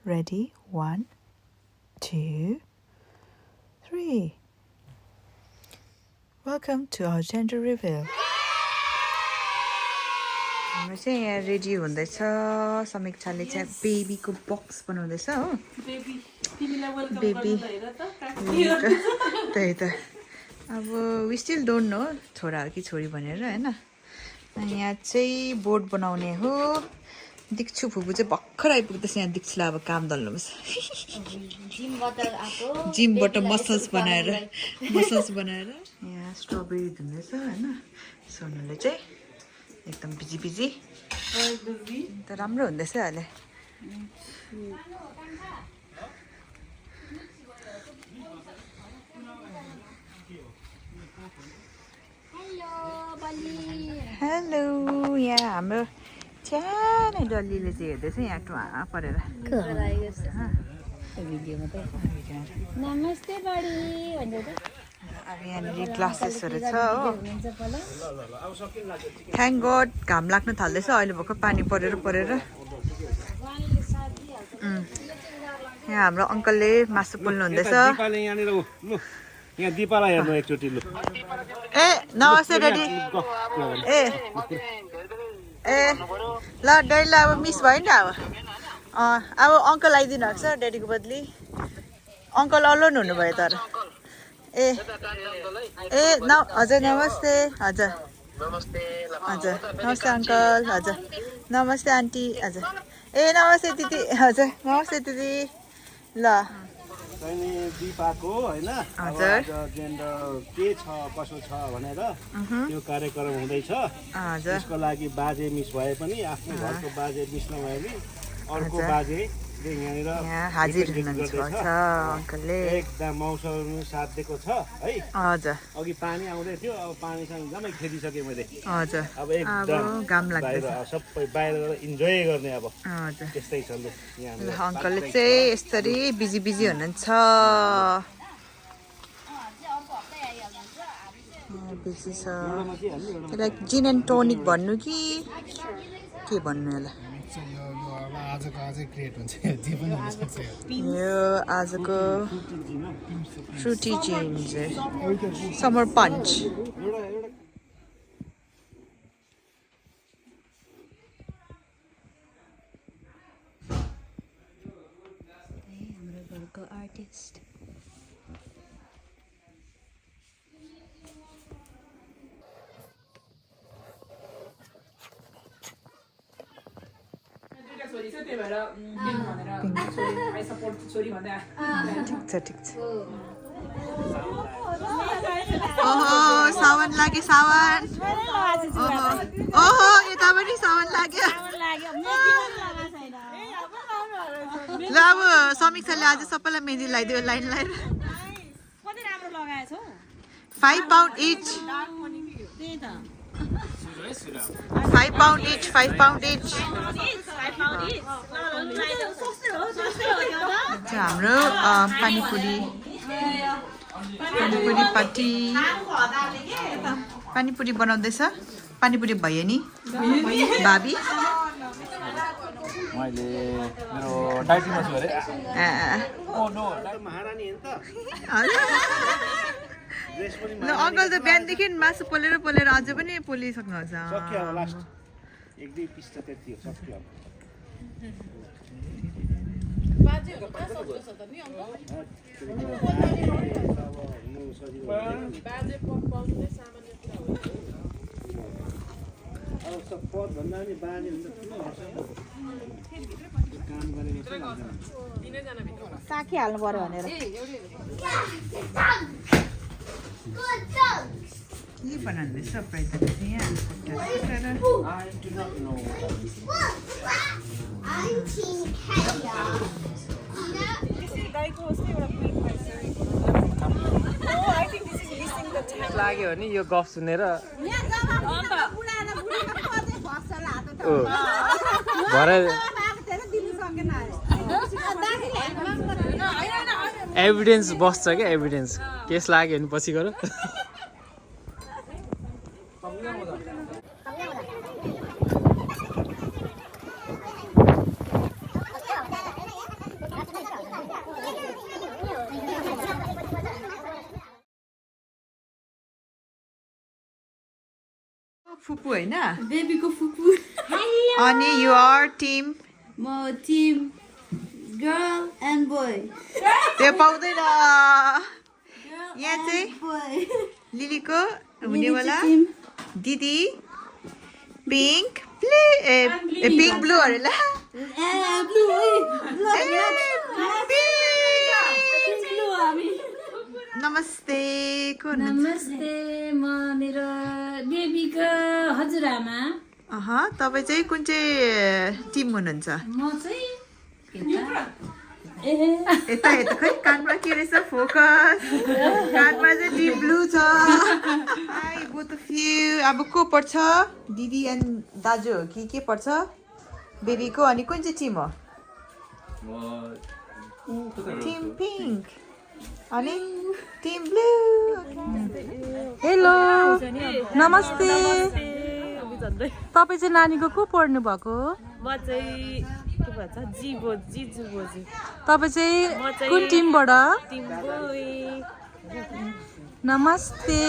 Ready? 1, 2, 3. Welcome to our gender reveal. हाम्रो चाहिँ यहाँ रेडी हुँदैछ समीक्षाले चाहिँ बेबीको बक्स बनाउँदैछ हो बेबी त्यही त अब वी स्टिल डोन्ट नो छोरा हो कि छोरी भनेर हैन अनि यहाँ चाहिँ बोर्ड बनाउने हो दिक्छु फुपू चाहिँ भर्खर आइपुग्दैछ यहाँ दिक्छुलाई अब काम दल्नुपर्छ जिमबाट मसल्स बनाएर यहाँ स्ट्रबेरी धुँदैछ हैन सोनुले चाहिँ एकदम बिजी त राम्रो हुँदैछ अहिले हेलो यहाँ हाम्रो सानो डल्लीले चाहिँ हेर्दैछ यहाँ टुवा परेर नमस्ते बडी भन्दै अब यहाँनिर ग्लासेसहरू छ हो थ्याङ्क गड घाम लाग्न थाल्दैछ अहिले भर्खर पानी परेर यहाँ हाम्रो अङ्कलले मासु पोल्नु हुँदैछ ए नमस्ते ड्याडी ए ल ड्याडीलाई अब मिस भयो नि अब अङ्कल आइदिनु भएको छ ड्याडीको बदली अङ्कल अलोन हुनुभयो तर ए हजुर नमस्ते हजुर नमस्ते अङ्कल हजुर नमस्ते आन्टी हजुर ए नमस्ते दिदी हजुर नमस्ते दिदी ल दिपाको हैन हजुर जेन्डर के छ कसो छ भनेर त्यो कार्यक्रम हुँदैछ हजुर त्यसको लागि बाजे मिस भए पनि आफ्नो घरको बाजे मिस नभए पनि अर्को बाजे यहाँ हाजिर हुनुहुन्छ अङ्कलले एकदम मौसम साथ दिएको छ है हजुर अघि पानी आउँदै थियो अब पानीसँग एकदमै खेदिसकेँ मैले हजुर अब एकदम घाम लाग्दैछ सबै बाहिर गएर इन्जोय गर्ने अब हजुर त्यस्तै छ लु यहाँ अङ्कलले चाहिँ यसरी बिजी हुनुहुन्छ बिजी छ त्यसलाई जिन एन्ड टोनिक भन्नु कि के भन्नु यसलाई यो आजको फ्रुटी जिन्जर समर पन्च हाम्रो घरको आर्टिस्ट ठिक छ ओहो सावन लाग्यो सावन ओहो यता पनि सावन लाग्यो ल अब समीक्षाले आज सबैलाई मेहन्दी लगाइदियो line 5 pound each 5 pound each हाम्रो पानीपुरी बनाउँदैछ पानीपुरी भयो नि भाबी मैले मेरो डाइटिङमा छु अरे ओ नो महारानी हेर्नु त अङ्कल त बिहानदेखि मासु पोलेर अझै पनि पोलिसक्नुहुन्छ सक्यो अब लास्ट 1-2 पिस त त्यति हो सक्यो अब बाजेको पास सक्छ त नि अङ्कल बाजे पाउने सामान्य कुरा हो अब सब पद भन्दा नि बाजे हुन्छ ठुलो काम गरेको छ दिनैजना भित्र साखी हाल्नु पर्यो भनेर के बनाउँदैछ सरप्राइज यहाँ I do not know. लाग्यो भने यो गफ सुनेर एभिडेन्स बस्छ क्या एभिडेन्स केस लाग्यो भने पछि गएर फुपू होइन बेबीको फुपू अनि युआर टिम म टिम गर्ल एन्ड बोय त्यो पाउँदैन यहाँ चाहिँ बोय लिलीको हुनेवाला दिदी पिङ्क पिङ्क ब्लूहरू ल नमस्ते को नमस्ते म मेरो बेबीको हजुरआमा तपाईँ चाहिँ कुन चाहिँ टिम हुनुहुन्छ म चाहिँ यता हेर्दा खै कानमा के रहेछ फोकस कानमा चाहिँ डिप ब्लू छ बोथ अफ यु अब को पर्छ दिदी एन्ड दाजु हो कि के पर्छ बेबीको अनि कुन चाहिँ टिम हो टिम पिङ्क अनि टिम ब्लू हेलो नमस्ते तपाईँ चाहिँ नानीको को पढ्नु भएको म चाहिँ के भन्छ जिजु बोजू तपाईँ चाहिँ कुन टिमबाट टिम बोय नमस्ते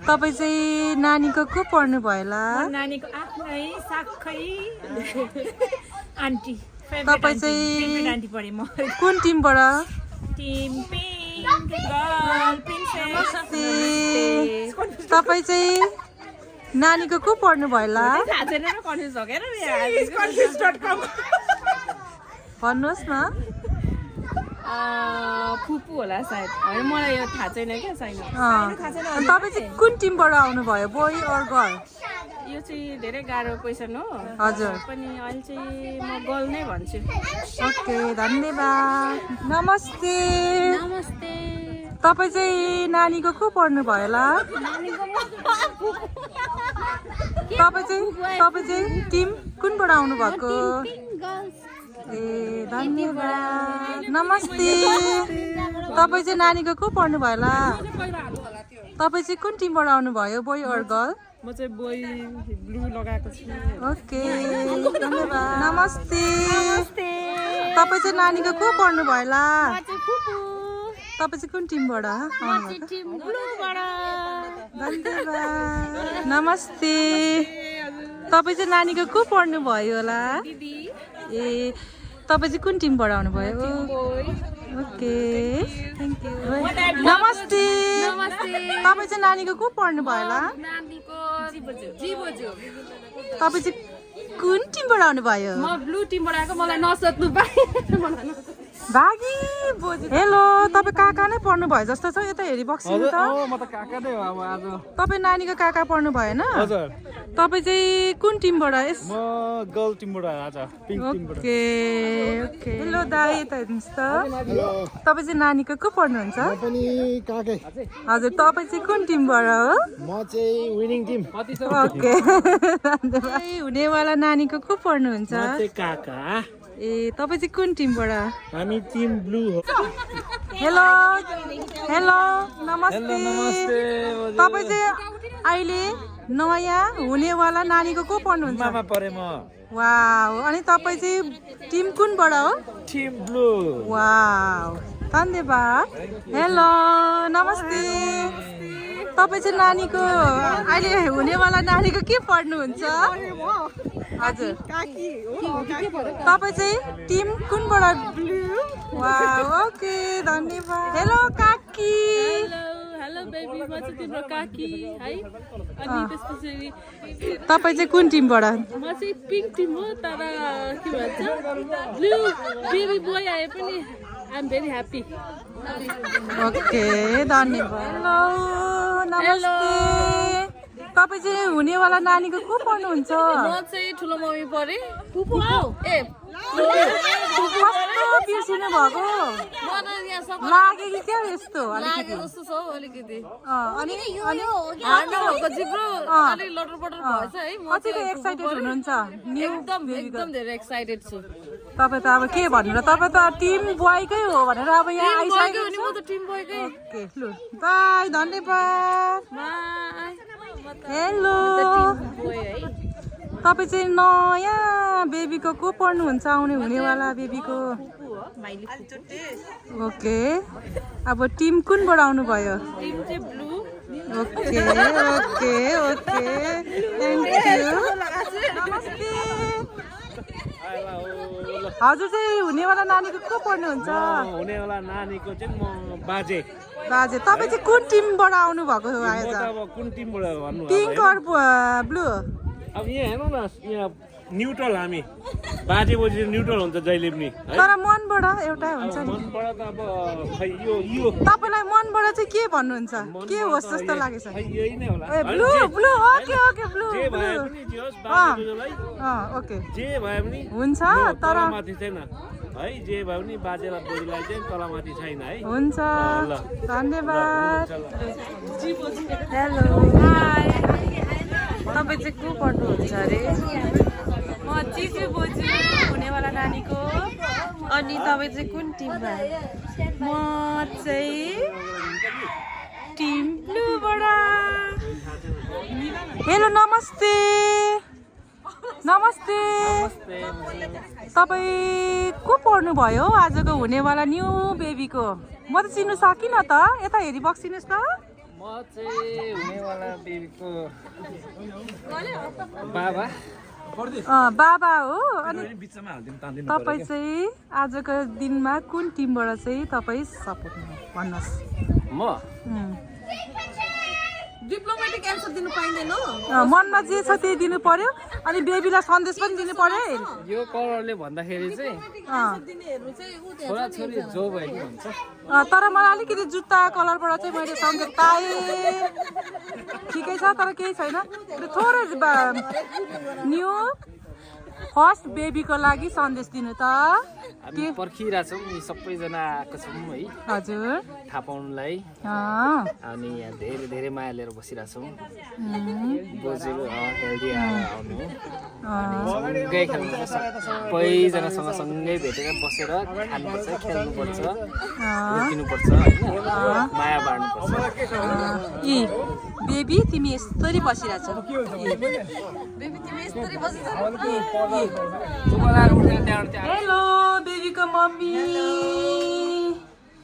तपाईँ चाहिँ नानीको को पढ्नु भयो होला नानीको आफ्नै साखै आन्टी तपाईँ चाहिँ आन्टी पढे म कुन टिमबाट टिम पिङ्क गर्ल प्रिन्सेस नमस्ते तपाईँ चाहिँ नानीको को पढ्नु भयो होला थाहा छैन र कन्फ्युज हो क्या confused.com भन्नुहोस् न फुपू होला सायद होइन मलाई यो थाहा छैन क्या छैन अनि तपाईँ चाहिँ कुन टिमबाट आउनुभयो बोय अर गर्ल यो चाहिँ धेरै गाह्रो क्वेसन हो हजुर पनि अहिले चाहिँ म गर्ल नै भन्छु ओके धन्यवाद नमस्ते नमस्ते तपाईँ चाहिँ नानीको को पढ्नु भयो होला तपाईँ चाहिँ टिम कुनबाट आउनु भएको ए धन्यवाद नमस्ते तपाईँ चाहिँ नानीको को पढ्नु भयो होला तपाईँ चाहिँ कुन टिमबाट आउनुभयो बोय अर गर्ल म चाहिँ बोय ब्लू लगाएको छु ओके धन्यवाद नमस्ते तपाईँ चाहिँ नानीको को पढ्नु भयो होला तपाईँ चाहिँ कुन टिमबाट धन्यवाद नमस्ते तपाईँ चाहिँ नानीको को पढ्नु भयो होला ए तपाईँ चाहिँ कुन टिमबाट आउनुभयो ओके नमस्ते तपाईँ चाहिँ नानीको को पढ्नु भयो होला तपाईँ चाहिँ कुन टिमबाट आउनुभयो म ब्लू टिमबाट आएको मलाई नसोध्नु पाए भागी हेलो तपाईँ काका नै पढ्नु भयो जस्तो छ यता हेरी बक्सिनु त म त काका नै हो अब आज तपाईँ नानीको काका पढ्नु भएन हजुर तपाईँ चाहिँ कुन टिमबाट म गर्ल टिमबाट आज पिङ्क टिमबाट ओके ओके हेलो दाइ यता हेर्नुहोस् त तपाईँ चाहिँ नानीको को पढ्नुहुन्छ पनि काकै हजुर तपाईँ चाहिँ कुन टिमबाट हो म चाहिँ विनिङ टिम ओके धन्यवाद हुनेवाला नानीको को पढ्नुहुन्छ काका ए तपाईँ चाहिँ कुन टिमबाट हामी टिम ब्लू हो हेलो हेलो नमस्ते तपाईँ चाहिँ अहिले नयाँ हुनेवाला नानीको को पढ्नुहुन्छ मामा परे म वाउ अनि तपाईँ चाहिँ टिम कुनबाट हो टिम ब्लू वाउ धन्यवाद हेलो नमस्ते तपाईँ चाहिँ नानीको अहिले हुनेवाला नानीको के पढ्नुहुन्छ हजुर तपाईँ चाहिँ टिम कुनबाट वाउ ओके धन्यवाद हेलो काकी हेलो बेबी म चाहिँ तिम्रो काकी है अनि त्यसपछि तपाईँ चाहिँ कुन टिमबाट म चाहिँ पिङ्क टिम हो तर के भन्छ ब्लू बेबी बोय आए पनि I am very happy okay धन्यवाद हेलो नमस्ते तपाईँ चाहिँ हुनेवाला नानीको को पढ्नुहुन्छ म चाहिँ ठुलो मम्मी परे फुपू हौ ए कस्तो बिर्सिनु भएको म त यहाँ सब लाग्यो कि क्या यस्तो लागे जस्तो छ हौ अलिकति अनि हार्नको जिब्रो अलिक लटर पटर भएछ है म कतिको एक्साइटेड हुनुहुन्छ न्यू एकदम धेरै एक्साइटेड छु तपाईँ त अब के भन्नु र तपाईँ त टिम बोयकै हो भनेर अब यहाँ आइसक्यो नि म त टिम बोयकै ओके लु बाई धन्यवाद बाई हेलो बोय है तपाईँ चाहिँ नयाँ बेबीको को पढ्नुहुन्छ आउने हुनेवाला बेबीको ओके अब टिम कुनबाट आउनुभयो टिम चाहिँ blue okay okay okay thank you नमस्ते हजुर चाहिँ हुनेवाला नानीको को पढ्नुहुन्छ हुनेवाला नानीको चाहिँ म बाजे बाजे तपाईँ चाहिँ कुन टिमबाट आउनु भएको हो आज अब कुन टिमबाट भन्नु पिङ्क अर ब्लू अब यहाँ हेर्नु न यहाँ न्युट्रल हामी बाजे बोजी न्युट्रल हुन्छ जहिले पनि है तर मनबाट एउटै हुन्छ नि मनबाट त अब खै यो तपाईँलाई मनबाट चाहिँ के भन्नुहुन्छ के होस् जस्तो लागेछ खै यही नै होला ए blue blue okay okay blue जे भए पनि जे होस् बाजे बोजूलाई ओके जे भए पनि हुन्छ तर तलमाथि छैन है जे भए पनि बाजेलाई बोजूलाई चाहिँ तलमाथि छैन है हुन्छ ल धन्यवाद हुन्छ हेलो हाई तपाईँ चाहिँ को पढ्नुहुन्छ अरे म चिजु बोजू हुनेवाला नानीको अनि तपाईँ चाहिँ कुन टिममा म चाहिँ टिम ब्लूबाट हेलो नमस्ते नमस्ते तपाईँ को पढ्नुभयो आजको हुनेवाला न्यू बेबीको म त चिन्नु सकिनँ त यता हेरी बक्सिनुहोस् त म चाहिँ हुनेवाला बेबीको बाबा बाबा हो अनि बिचमा हालिदिउँ तान्दिनु तपाईँ चाहिँ आजको दिनमा कुन टिमबाट चाहिँ तपाईँ सपोर्ट भन्नुहोस् म डिप्लोमेटिक एन्सर दिनु पाइँदैन मनमा जे छ त्यही दिनु पर्यो अनि बेबीलाई सन्देश पनि दिनु पर्यो यो कलरले भन्दाखेरि चाहिँ छोराछोरी जो भयो नि भन्छ तर मलाई अलिकति जुत्ता कलरबाट चाहिँ मैले सन्देश पाएँ ठिकै छ तर केही छैन थोरै न्यू फर्स्ट बेबीको लागि सन्देश दिनु त हामी पर्खिरहेछौँ नि सबैजना आएको छौँ है हजुर थाहा पाउनुलाई अनि यहाँ धेरै धेरै माया लिएर बसिरहेछौँ बोजू हेल्दी आउनु सँगै खेल्नुपर्छ सबैजनासँग सँगै भेटेर बसेर खानुपर्छ खेल्नुपर्छ रोकिनुपर्छ होइन माया बाँड्नुपर्छ ए बेबी तिमी यस्तरी बसिरहेछौ हेलो बेबीको मम्मी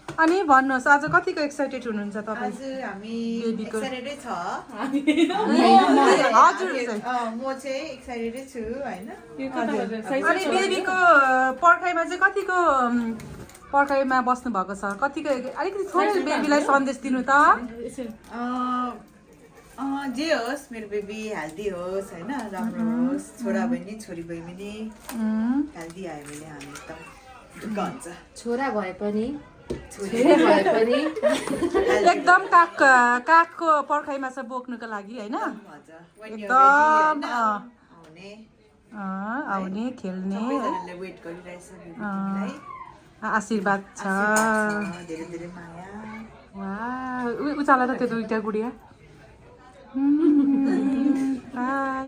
अनि भन्नुहोस् आज कतिको एक्साइटेड हुनुहुन्छ तपाईँ हामी बेबीको एक्साइटेडै छ हजुर म चाहिँ एक्साइटेडै छु होइन अनि बेबीको पर्खाइमा चाहिँ कतिको पर्खाइमा बस्नु भएको छ कतिको अलिकति थोरै बेबीलाई सन्देश दिनु त जे होस् मेरो बेबी हेल्दी होस् होइन राम्रो होस् छोरा बहिनी छोरी बहिनी हेल्दी आयो भने हामी एकदम ढुक्क हुन्छ छोरा भए पनि एकदम कागको पर्खाइमा चाहिँ बोक्नुको लागि होइन एकदम आउने खेल्ने वेट गरिरहेछ आशीर्वाद छ धेरै धेरै माया उचाला त त्यो दुईटा गुडिया